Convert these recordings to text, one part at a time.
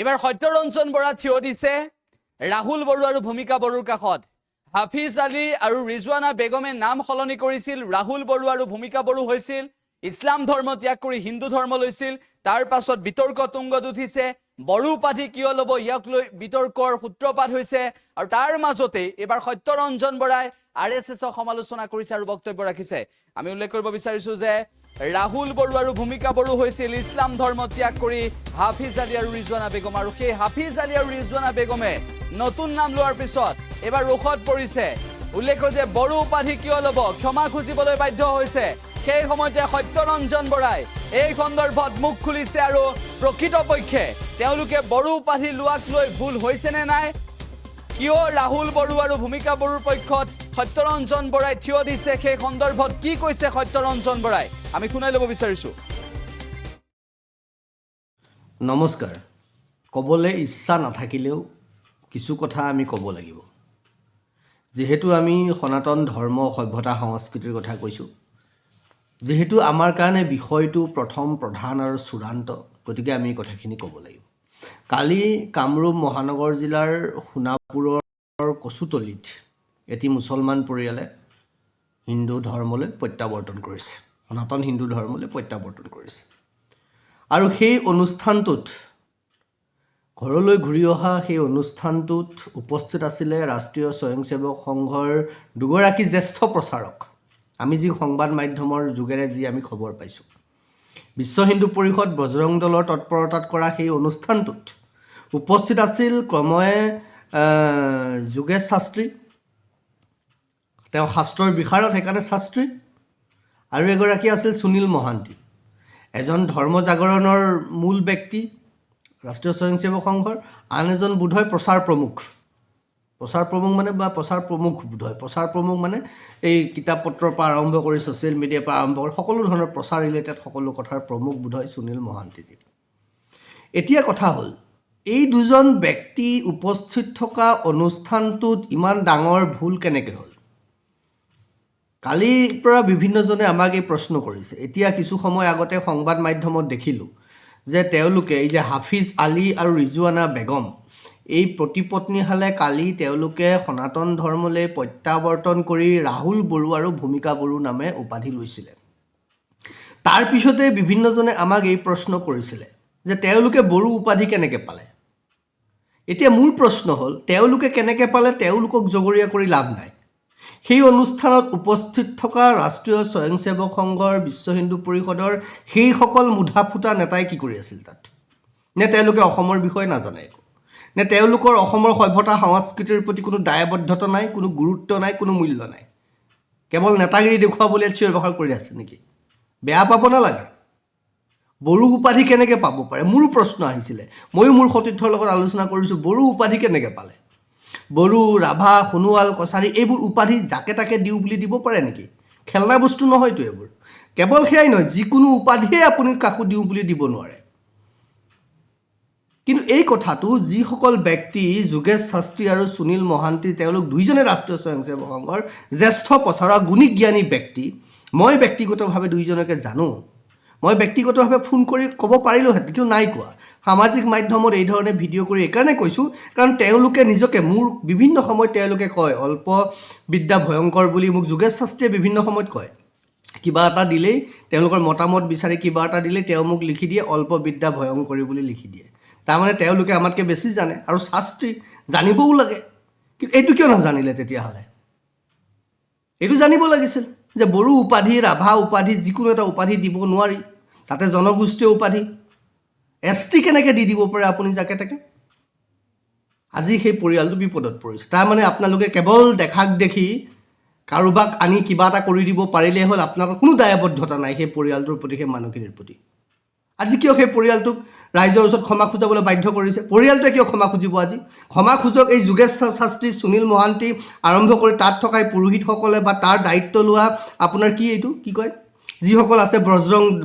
এবাৰ সত্যৰঞ্জন বৰা থিয় দিছে ৰাহুল বড়ো আৰু ভূমিকা বড়োৰ কাষত। হাফিজ আলী আৰু ৰিজৱানা বেগমে নাম সলনি কৰিছিল, ৰাহুল বড়ো আৰু ভূমিকা বড়ো হৈছিল। ইছলাম ধৰ্ম ত্যাগ কৰি হিন্দু ধৰ্ম লৈছিল। তাৰ পাছত বিতৰ্ক তুংগত উঠিছে, বড়ো উপাধি কিয় ল'ব, ইয়াক লৈ বিতৰ্কৰ সূত্ৰপাত হৈছে। আৰু তাৰ মাজতে এবাৰ সত্যৰঞ্জন বৰাই RSSক সমালোচনা কৰিছে আৰু বক্তব্য ৰাখিছে। আমি উল্লেখ কৰিব বিচাৰিছো যে ৰাহুল বড়ো আৰু ভূমিকা বড়ো হৈছিল ইছলাম ধৰ্ম ত্যাগ কৰি হাফিজ আলী আৰু ৰিজৱানা বেগম, আৰু সেই হাফিজ আলী আৰু ৰিজৱানা বেগমে নতুন নাম লোৱাৰ পিছত এবাৰ ৰোষত পৰিছে। উল্লেখ যে বড়ো উপাধি কিয় ল'ব, ক্ষমা খুজিবলৈ বাধ্য হৈছে। সেই সময়তে সত্যৰঞ্জন বৰাই এই সন্দৰ্ভত মুখ খুলিছে আৰু প্ৰকৃতপক্ষে তেওঁলোকে বড়ো উপাধি লোৱাক লৈ ভুল হৈছে নে নাই, কিয় ৰাহুল বড়ো আৰু ভূমিকা বড়োৰ পক্ষত সত্যৰঞ্জন বৰাই থিয় দিছে, সেই সন্দৰ্ভত কি কৈছে সত্যৰঞ্জন বৰাই আমি শুনাই ল'ব বিচাৰিছো। নমস্কাৰ। ক'বলৈ ইচ্ছা নাথাকিলেও কিছু কথা আমি ক'ব লাগিব, যিহেতু আমি সনাতন ধৰ্ম সভ্যতা সংস্কৃতিৰ কথা কৈছোঁ, যিহেতু আমাৰ কাৰণে বিষয়টো প্ৰথম প্ৰধান আৰু চূড়ান্ত, গতিকে আমি এই কথাখিনি ক'ব লাগিব। কালি কামৰূপ মহানগৰ জিলাৰ সোণাপুৰৰ কচুতলিত এটি মুছলমান পৰিয়ালে হিন্দু ধৰ্মলৈ প্ৰত্যাৱৰ্তন কৰিছে, সনাতন হিন্দু ধৰ্মলৈ প্ৰত্যাৱৰ্তন কৰিছে। আৰু সেই অনুষ্ঠানটোত ঘৰলৈ ঘূৰি অহা সেই অনুষ্ঠানটোত উপস্থিত আছিলে ৰাষ্ট্ৰীয় স্বয়ংসেৱক সংঘৰ দুগৰাকী জ্যেষ্ঠ প্ৰচাৰক। আমি যি সংবাদ মাধ্যমৰ যোগেৰে যি আমি খবৰ পাইছোঁ, বিশ্ব হিন্দু পৰিষদ বজৰং দলৰ তৎপৰতাত কৰা সেই অনুষ্ঠানটোত উপস্থিত আছিল ক্ৰমে যোগেশ শাস্ত্ৰী, তেওঁ শাস্ত্ৰৰ বিশাৰদ সেইকাৰণে শাস্ত্ৰী, আৰু এগৰাকী আছিল সুনীল মহান্তি, এজন ধৰ্ম জাগৰণৰ মূল ব্যক্তি ৰাষ্ট্ৰীয় স্বয়ংসেৱক সংঘৰ, আন এজন বোধহয় প্ৰচাৰ প্ৰমুখ মানে এই কিতাপ পত্ৰৰ পৰা আৰম্ভ কৰি ছ'চিয়েল মিডিয়াৰ পৰা আৰম্ভ কৰি সকলো ধৰণৰ প্ৰচাৰ ৰিলেটেড সকলো কথাৰ প্ৰমুখ বোধহয় সুনীল মহান্তিজী। এতিয়া কথা হ'ল, এই দুজন ব্যক্তি উপস্থিত থকা অনুষ্ঠানটোত ইমান ডাঙৰ ভুল কেনেকৈ হ'ল? কালিৰ পৰা বিভিন্নজনে আমাক এই প্ৰশ্ন কৰিছে। এতিয়া কিছু সময় আগতে সংবাদ মাধ্যমত দেখিলোঁ যে তেওঁলোকে এই যে হাফিজ আলী আৰু ৰিজৱানা বেগম এই প্ৰতিপত্নীহালে কালি তেওঁলোকে সনাতন ধৰ্মলৈ প্ৰত্যাৱৰ্তন কৰি ৰাহুল বড়ো আৰু ভূমিকা বড়ো নামে উপাধি লৈছিলে। তাৰপিছতে বিভিন্নজনে আমাক এই প্ৰশ্ন কৰিছিলে যে তেওঁলোকে বড়ো উপাধি কেনেকৈ পালে। এতিয়া মোৰ প্ৰশ্ন হ'ল, তেওঁলোকে কেনেকৈ পালে তেওঁলোকক জগৰীয়া কৰি লাভ নাই। সেই অনুষ্ঠানত উপস্থিত থকা ৰাষ্ট্ৰীয় স্বয়ংসেৱক সংঘৰ বিশ্ব হিন্দু পৰিষদৰ সেইসকল মুধা ফুটা নেতাই কি কৰি আছিল তাত? নে তেওঁলোকে অসমৰ বিষয়ে নাজানে একো? নে তেওঁলোকৰ অসমৰ সভ্যতা সংস্কৃতিৰ প্ৰতি কোনো দায়বদ্ধতা নাই, কোনো গুৰুত্ব নাই, কোনো মূল্য নাই? কেৱল নেতাগিৰি দেখুৱাবলৈ চিঞৰ বাখৰ কৰি আছে নেকি? বেয়া পাব নালাগে। বড়ো উপাধি কেনেকৈ পাব পাৰে মোৰো প্ৰশ্ন আহিছিলে। ময়ো মোৰ সতীৰ্থৰ লগত আলোচনা কৰিছোঁ, বড়ো উপাধি কেনেকৈ পালে? বড়ো, ৰাভা, সোণোৱাল, কছাৰী এইবোৰ উপাধি যাকে তাকে দিওঁ বুলি দিব পাৰে নেকি? খেলনা বস্তু নহয়তো এইবোৰ। কেৱল সেয়াই নহয়, যিকোনো উপাধিয়ে আপুনি কাকো দিওঁ বুলি দিব নোৱাৰে। কিন্তু এই কথাটো যিসকল ব্যক্তি যোগেশ শাস্ত্ৰী আৰু সুনীল মহান্তি, তেওঁলোক দুইজনে ৰাষ্ট্ৰীয় স্বয়ংসেৱক সংঘৰ জ্যেষ্ঠ প্ৰচাৰক, গুণী জ্ঞানী ব্যক্তি। মই ব্যক্তিগতভাৱে দুইজনকে জানো, মই ব্যক্তিগতভাৱে ফোন কৰি ক'ব পাৰিলোঁহেঁতেন, কিন্তু নাই কোৱা। সামাজিক মাধ্যমত এই ধৰণে ভিডিঅ' কৰি এইকাৰণে কৈছোঁ, কাৰণ তেওঁলোকে নিজকে, মোৰ বিভিন্ন সময়ত তেওঁলোকে কয় অল্প বিদ্যা ভয়ংকৰ বুলি। মোক যোগেশ শাস্ত্ৰীয়ে বিভিন্ন সময়ত কয়, কিবা এটা দিলেই, তেওঁলোকৰ মতামত বিচাৰি কিবা এটা দিলেই তেওঁ মোক লিখি দিয়ে অল্প বিদ্যা ভয়ংকৰী বুলি লিখি দিয়ে। তাৰমানে তেওঁলোকে আমাতকৈ বেছি জানে, আৰু শাস্ত্ৰী জানিবও লাগে। কিন্তু এইটো কিয় নাজানিলে তেতিয়াহ'লে? এইটো জানিব লাগিছিল যে বড়ো উপাধি, ৰাভা উপাধি, যিকোনো এটা উপাধি দিব নোৱাৰি। তাতে জনগোষ্ঠীয় উপাধি ST কেনেকৈ দি দিব পাৰে আপুনি যাকে তাকে? আজি সেই পৰিয়ালটো বিপদত পৰিছে। তাৰমানে আপোনালোকে কেৱল দেখাক দেখি কাৰোবাক আনি কিবা এটা কৰি দিব পাৰিলেই হ'ল, আপোনালোকৰ কোনো দায়বদ্ধতা নাই সেই পৰিয়ালটোৰ প্ৰতি, সেই মানুহখিনিৰ প্ৰতি। আজি কিয় সেই পৰিয়ালটোক ৰাইজৰ ওচৰত ক্ষমা খুজাবলৈ বাধ্য কৰিছে? পৰিয়ালটোৱে কিয় ক্ষমা খুজিব আজি? ক্ষমা খুজক এই যোগেশ শাস্ত্ৰী, সুনীল মহান্তি আৰম্ভ কৰি তাত থকা পুৰোহিতসকলে বা তাৰ দায়িত্ব লোৱা আপোনাৰ কি কয় যিসকল আছে,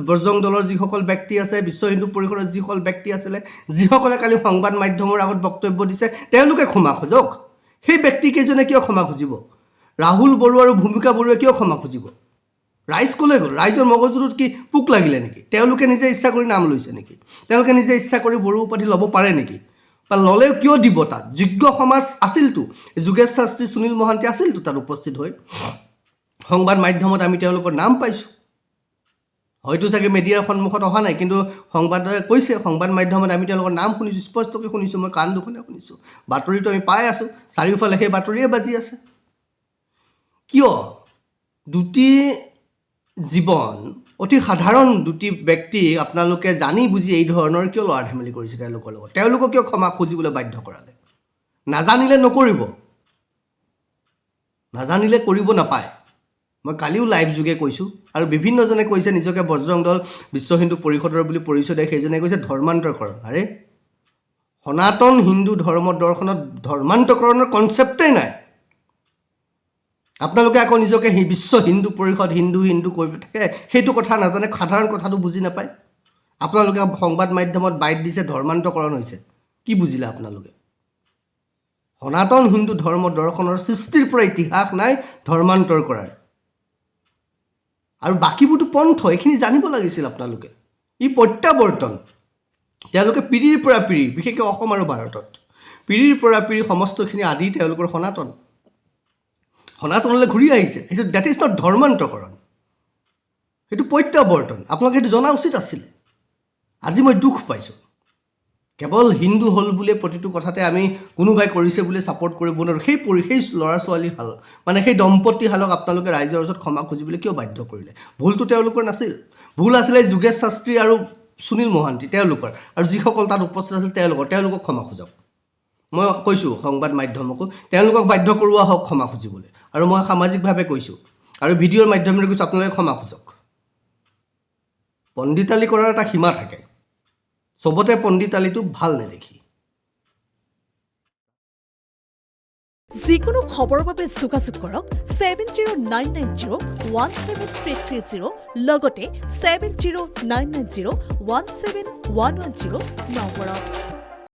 বজৰং দলৰ যিসকল ব্যক্তি আছে, বিশ্ব হিন্দু পৰিষদৰ যিসকল ব্যক্তি আছিলে, যিসকলে কালি সংবাদ মাধ্যমৰ আগত বক্তব্য দিছে, তেওঁলোকে ক্ষমা খুজক। সেই ব্যক্তিকেইজনে কিয় ক্ষমা খুজিব? ৰাহুল বড়ো আৰু ভূমিকা বড়োৱে কিয় ক্ষমা খুজিব? ৰাইজ ক'লৈ গ'ল? ৰাইজৰ মগজুটোত কি পোক লাগিলে নেকি? তেওঁলোকে নিজে ইচ্ছা কৰি নাম লৈছে নেকি? তেওঁলোকে নিজে ইচ্ছা কৰি বড়ো উপাধি ল'ব পাৰে নেকি? বা ল'লেও কিয় দিব? তাত যোগ্য সমাজ আছিলতো, যোগেশ শাস্ত্ৰী, সুনীল মহান্তি আছিলতো তাত উপস্থিত হৈ। সংবাদ মাধ্যমত আমি তেওঁলোকৰ নাম পাইছোঁ, হয়তো চাগে মিডিয়াৰ সন্মুখত অহা নাই, কিন্তু সংবাদে কৈছে, সংবাদ মাধ্যমত আমি তেওঁলোকৰ নাম শুনিছোঁ, স্পষ্টকৈ শুনিছোঁ, মই কাণ দুখনে শুনিছোঁ, বাতৰিটো আমি পাই আছোঁ, চাৰিওফালে সেই বাতৰিয়ে বাজি আছে। কিয় দুটি জীৱন, অতি সাধাৰণ দুটি ব্যক্তি আপোনালোকে জানি বুজি এই ধৰণৰ কিয় লৰা ধেমালি কৰিছে তেওঁলোকৰ লগত? তেওঁলোকক কিয় ক্ষমা খুজিবলৈ বাধ্য কৰালে? নাজানিলে নকৰিব, নাজানিলে কৰিব নাপায়। মই কালিও লাইভ যোগে কৈছোঁ, আৰু বিভিন্নজনে কৈছে নিজকে বজৰং দল, বিশ্ব হিন্দু পৰিষদৰ বুলি পৰিচয় দিয়ে, সেইজনে কৈছে ধৰ্মান্তৰকৰণ। আৰে সনাতন হিন্দু ধৰ্ম দৰ্শনত ধৰ্মান্তকৰণৰ কনচেপ্টেই নাই। আপোনালোকে আকৌ নিজকে বিশ্ব হিন্দু পৰিষদ, হিন্দু হিন্দু কৈ থাকে, সেইটো কথা নাজানে, সাধাৰণ কথাটো বুজি নাপায়। আপোনালোকে সংবাদ মাধ্যমত বাইট দিছে ধৰ্মান্তকৰণ হৈছে, কি বুজিলে আপোনালোকে? সনাতন হিন্দু ধৰ্ম দৰ্শনৰ সৃষ্টিৰ পৰা ইতিহাস নাই ধৰ্মান্তৰ কৰাৰ। আৰু বাকীবোৰতো পন্থ, এইখিনি জানিব লাগিছিল আপোনালোকে। ই প্ৰত্যাৱৰ্তন। তেওঁলোকে পিঢ়িৰ পৰা পিঢ়ি, বিশেষকৈ অসম আৰু ভাৰতত পিঢ়িৰ পৰা পিঢ়ি সমস্তখিনি আদি তেওঁলোকৰ সনাতন, সনাতনলৈ ঘূৰি আহিছে। সেইটো ডেট ইজ নট ধৰ্মান্তকৰণ, সেইটো প্ৰত্যাৱৰ্তন। আপোনালোকে সেইটো জনা উচিত আছিলে। আজি মই দুখ পাইছোঁ, কেৱল হিন্দু হ'ল বুলিয়ে প্ৰতিটো কথাতে আমি কোনোবাই কৰিছে বুলি ছাপোৰ্ট কৰিব নোৱাৰোঁ। সেই ল'ৰা ছোৱালীহাল, মানে সেই দম্পতীহালক আপোনালোকে ৰাইজৰ ওচৰত ক্ষমা খুজিবলৈ কিয় বাধ্য কৰিলে? ভুলটো তেওঁলোকৰ নাছিল, ভুল আছিলে যোগেশ শাস্ত্ৰী আৰু সুনীল মহান্তি তেওঁলোকৰ, আৰু যিসকল তাত উপস্থিত আছিল তেওঁলোকক ক্ষমা খোজক। মই কৈছোঁ সংবাদ মাধ্যমকো তেওঁলোকক বাধ্য কৰোৱা হওক ক্ষমা খুজিবলৈ, আৰু মই সামাজিকভাৱে কৈছোঁ আৰু ভিডিঅ'ৰ মাধ্যমেৰে কৈছোঁ আপোনালোকে ক্ষমা খোজক। পণ্ডিতালি কৰাৰ এটা সীমা থাকে, চবতে পণ্ডিতালিটো ভাল নেদেখি। যিকোনো খবৰৰ বাবে যোগাযোগ কৰক 7099017330 লগতে 7099017110 নম্বৰত।